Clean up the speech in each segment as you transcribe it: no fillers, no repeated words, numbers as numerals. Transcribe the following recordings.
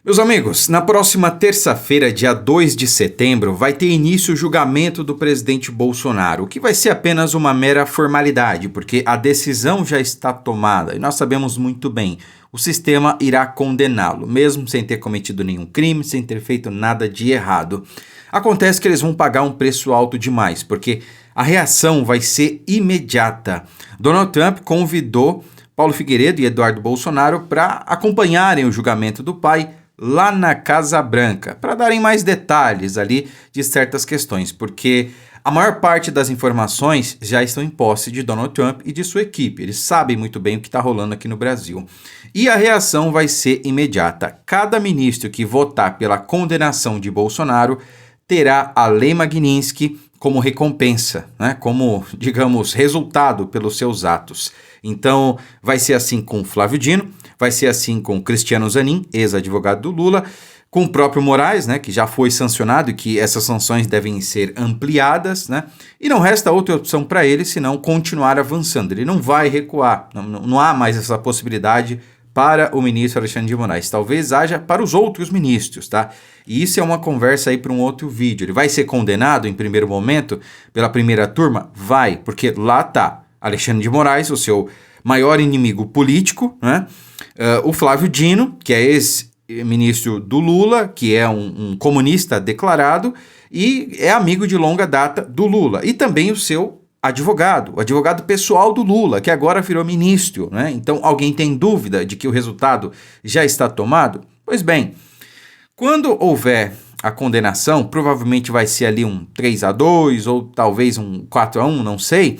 Meus amigos, na próxima terça-feira, dia 2 de setembro, vai ter início o julgamento do presidente Bolsonaro, o que vai ser apenas uma mera formalidade, porque a decisão já está tomada e nós sabemos muito bem, o sistema irá condená-lo, mesmo sem ter cometido nenhum crime, sem ter feito nada de errado. Acontece que eles vão pagar um preço alto demais, porque a reação vai ser imediata. Donald Trump convidou Paulo Figueiredo e Eduardo Bolsonaro para acompanharem o julgamento do pai lá na Casa Branca, para darem mais detalhes ali de certas questões, porque a maior parte das informações já estão em posse de Donald Trump e de sua equipe. Eles sabem muito bem o que está rolando aqui no Brasil. E a reação vai ser imediata. Cada ministro que votar pela condenação de Bolsonaro terá a Lei Magnitsky como recompensa, né? Como, digamos, resultado pelos seus atos. Então, vai ser assim com Flávio Dino, vai ser assim com Cristiano Zanin, ex-advogado do Lula, com o próprio Moraes, né, que já foi sancionado e que essas sanções devem ser ampliadas, né? E não resta outra opção para ele senão continuar avançando. Ele não vai recuar, não há mais essa possibilidade para o ministro Alexandre de Moraes. Talvez haja para os outros ministros, tá? E isso é uma conversa aí para um outro vídeo. Ele vai ser condenado em primeiro momento pela primeira turma? Vai, porque lá tá Alexandre de Moraes, o seu maior inimigo político, né? O Flávio Dino, que é ex-ministro do Lula, que é um comunista declarado e é amigo de longa data do Lula. E também o seu advogado, o advogado pessoal do Lula, que agora virou ministro, né? Então, alguém tem dúvida de que o resultado já está tomado? Pois bem, quando houver a condenação, provavelmente vai ser ali um 3-2 ou talvez um 4-1, não sei.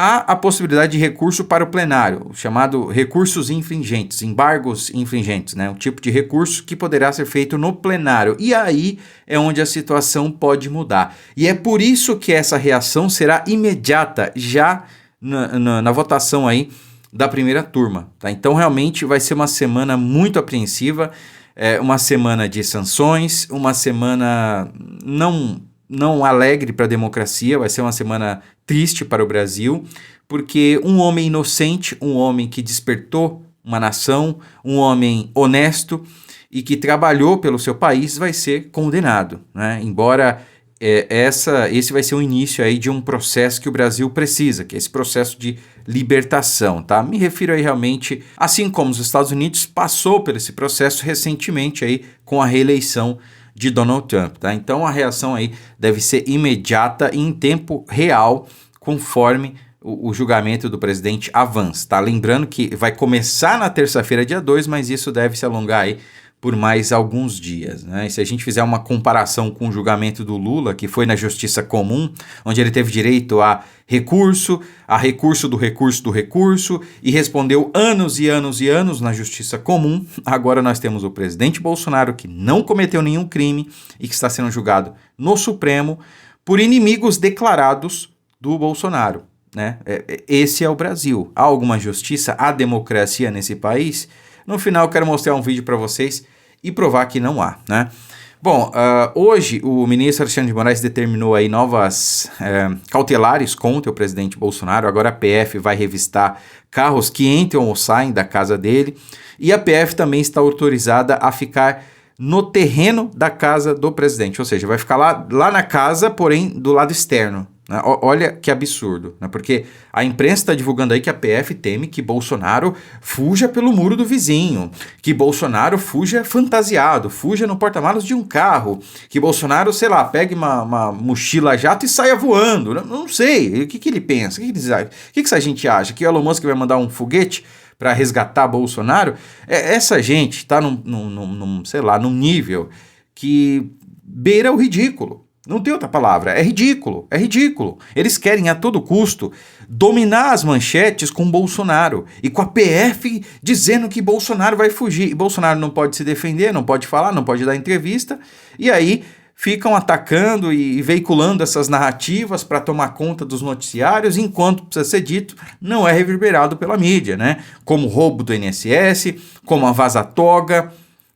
Há a possibilidade de recurso para o plenário, chamado recursos infringentes, embargos infringentes, né? Um tipo de recurso que poderá ser feito no plenário. E aí é onde a situação pode mudar. E é por isso que essa reação será imediata, já na votação aí da primeira turma, tá? Então realmente vai ser uma semana muito apreensiva, uma semana de sanções, uma semana não alegre para a democracia, vai ser uma semana triste para o Brasil, porque um homem inocente, um homem que despertou uma nação, um homem honesto e que trabalhou pelo seu país vai ser condenado, né? Embora esse vai ser o início aí de um processo que o Brasil precisa, que é esse processo de libertação, tá? Me refiro aí realmente, assim como os Estados Unidos passou por esse processo recentemente aí com a reeleição de Donald Trump, tá? Então a reação aí deve ser imediata e em tempo real, conforme o julgamento do presidente avança, tá? Lembrando que vai começar na terça-feira, dia 2, mas isso deve se alongar aí por mais alguns dias, né? E se a gente fizer uma comparação com o julgamento do Lula, que foi na Justiça Comum, onde ele teve direito a recurso do recurso do recurso, e respondeu anos e anos e anos na Justiça Comum, agora nós temos o presidente Bolsonaro, que não cometeu nenhum crime e que está sendo julgado no Supremo por inimigos declarados do Bolsonaro, né? Esse é o Brasil. Há alguma justiça, há democracia nesse país? No final, eu quero mostrar um vídeo para vocês e provar que não há, né? Bom, hoje o ministro Alexandre de Moraes determinou aí novas cautelares contra o presidente Bolsonaro. Agora a PF vai revistar carros que entram ou saem da casa dele. E a PF também está autorizada a ficar no terreno da casa do presidente. Ou seja, vai ficar lá na casa, porém do lado externo. Olha que absurdo, né? Porque a imprensa está divulgando aí que a PF teme que Bolsonaro fuja pelo muro do vizinho, que Bolsonaro fuja fantasiado, fuja no porta-malas de um carro, que Bolsonaro, sei lá, pegue uma mochila jato e saia voando. Não sei, o que ele pensa, o que essa gente acha? Que o Elon Musk vai mandar um foguete para resgatar Bolsonaro? Essa gente está num nível que beira o ridículo. Não tem outra palavra, é ridículo, é ridículo. Eles querem a todo custo dominar as manchetes com Bolsonaro e com a PF dizendo que Bolsonaro vai fugir. E Bolsonaro não pode se defender, não pode falar, não pode dar entrevista. E aí ficam atacando e veiculando essas narrativas para tomar conta dos noticiários, enquanto, precisa ser dito, não é reverberado pela mídia, né? Como o roubo do INSS, como a vaza-toga.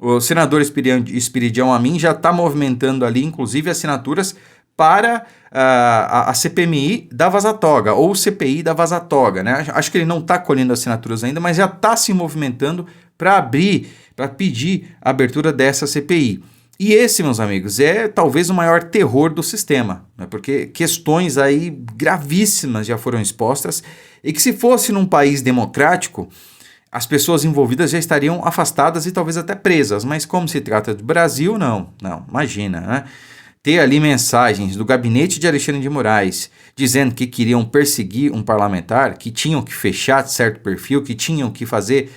O senador Espiridião Amin já está movimentando ali, inclusive, assinaturas para a CPMI da Vaza Toga, ou CPI da Vaza Toga, né? Acho que ele não está colhendo assinaturas ainda, mas já está se movimentando para pedir a abertura dessa CPI. E esse, meus amigos, é talvez o maior terror do sistema, né? Porque questões aí gravíssimas já foram expostas e que, se fosse num país democrático, as pessoas envolvidas já estariam afastadas e talvez até presas, mas como se trata do Brasil, não, imagina, né? Ter ali mensagens do gabinete de Alexandre de Moraes dizendo que queriam perseguir um parlamentar, que tinham que fechar certo perfil, que tinham que fazer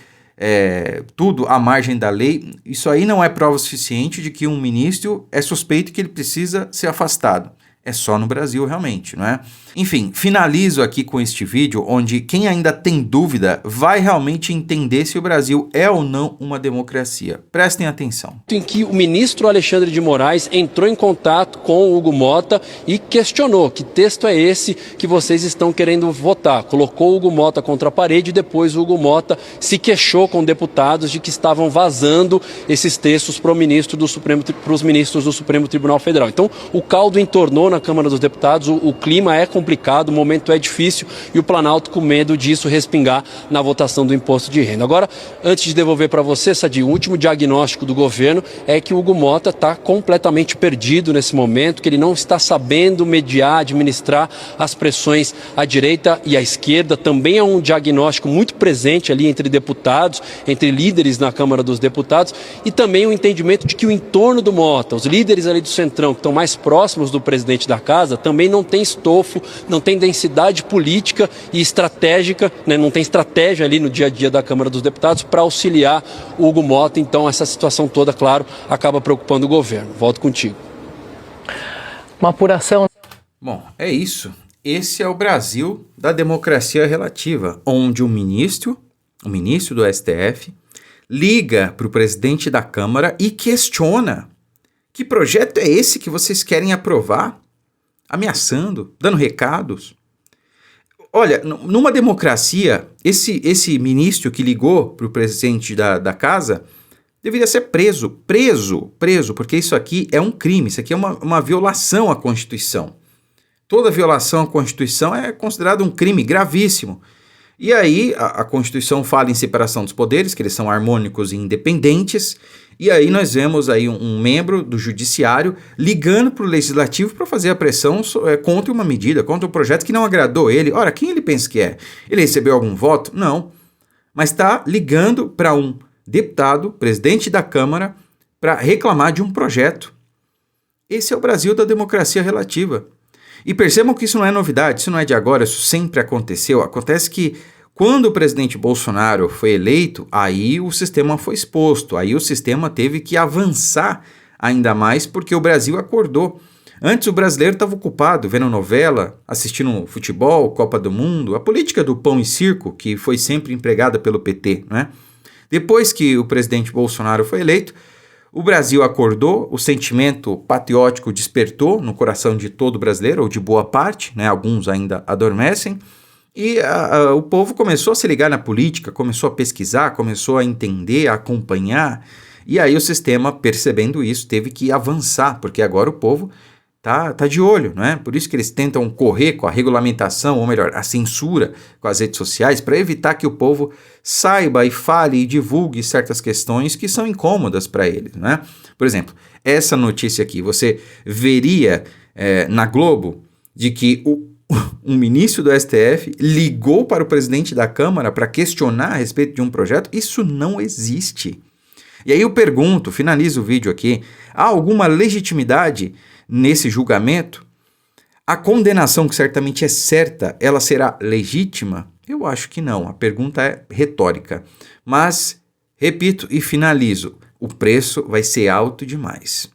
tudo à margem da lei, isso aí não é prova suficiente de que um ministro é suspeito que ele precisa ser afastado. É só no Brasil realmente, não é? Enfim, finalizo aqui com este vídeo onde quem ainda tem dúvida vai realmente entender se o Brasil é ou não uma democracia. Prestem atenção. Em que o ministro Alexandre de Moraes entrou em contato com o Hugo Mota e questionou que texto é esse que vocês estão querendo votar. Colocou o Hugo Mota contra a parede e depois o Hugo Mota se queixou com deputados de que estavam vazando esses textos para os ministros do Supremo Tribunal Federal. Então, o caldo entornou na Câmara dos Deputados, o clima é complicado, o momento é difícil e o Planalto com medo disso respingar na votação do imposto de renda. Agora, antes de devolver para você, Sadi, o último diagnóstico do governo é que o Hugo Mota está completamente perdido nesse momento, que ele não está sabendo mediar, administrar as pressões à direita e à esquerda. Também é um diagnóstico muito presente ali entre deputados, entre líderes na Câmara dos Deputados, e também o entendimento de que o entorno do Mota, os líderes ali do Centrão, que estão mais próximos do presidente da casa, também não tem estofo, não tem densidade política e estratégica, né, não tem estratégia ali no dia a dia da Câmara dos Deputados para auxiliar o Hugo Mota. Então essa situação toda, claro, acaba preocupando o governo. Volto contigo. Uma apuração. Bom, é isso. Esse é o Brasil da democracia relativa, onde o ministro do STF, liga para o presidente da Câmara e questiona: que projeto é esse que vocês querem aprovar? Ameaçando, dando recados. Olha, numa democracia, esse ministro que ligou para o presidente da casa deveria ser preso, porque isso aqui é um crime, isso aqui é uma violação à Constituição. Toda violação à Constituição é considerada um crime gravíssimo. E aí a Constituição fala em separação dos poderes, que eles são harmônicos e independentes, e aí nós vemos aí um membro do judiciário ligando para o legislativo para fazer a pressão contra uma medida, contra um projeto que não agradou ele. Ora, quem ele pensa que é? Ele recebeu algum voto? Não. Mas está ligando para um deputado, presidente da Câmara, para reclamar de um projeto. Esse é o Brasil da democracia relativa. E percebam que isso não é novidade, isso não é de agora, isso sempre aconteceu. Acontece que quando o presidente Bolsonaro foi eleito, aí o sistema foi exposto, aí o sistema teve que avançar ainda mais porque o Brasil acordou. Antes o brasileiro estava ocupado vendo novela, assistindo futebol, Copa do Mundo, a política do pão e circo, que foi sempre empregada pelo PT, né? Depois que o presidente Bolsonaro foi eleito, o Brasil acordou, o sentimento patriótico despertou no coração de todo brasileiro, ou de boa parte, né? Alguns ainda adormecem, e o povo começou a se ligar na política, começou a pesquisar, começou a entender, a acompanhar, e aí o sistema, percebendo isso, teve que avançar, porque agora o povo tá de olho, não é? Por isso que eles tentam correr com a regulamentação, ou melhor, a censura com as redes sociais, para evitar que o povo saiba e fale e divulgue certas questões que são incômodas para eles, não é? Por exemplo, essa notícia aqui, você veria na Globo de que um ministro do STF ligou para o presidente da Câmara para questionar a respeito de um projeto? Isso não existe. E aí eu pergunto, finalizo o vídeo aqui, há alguma legitimidade nesse julgamento? A condenação, que certamente é certa, ela será legítima? Eu acho que não, a pergunta é retórica. Mas, repito e finalizo, o preço vai ser alto demais.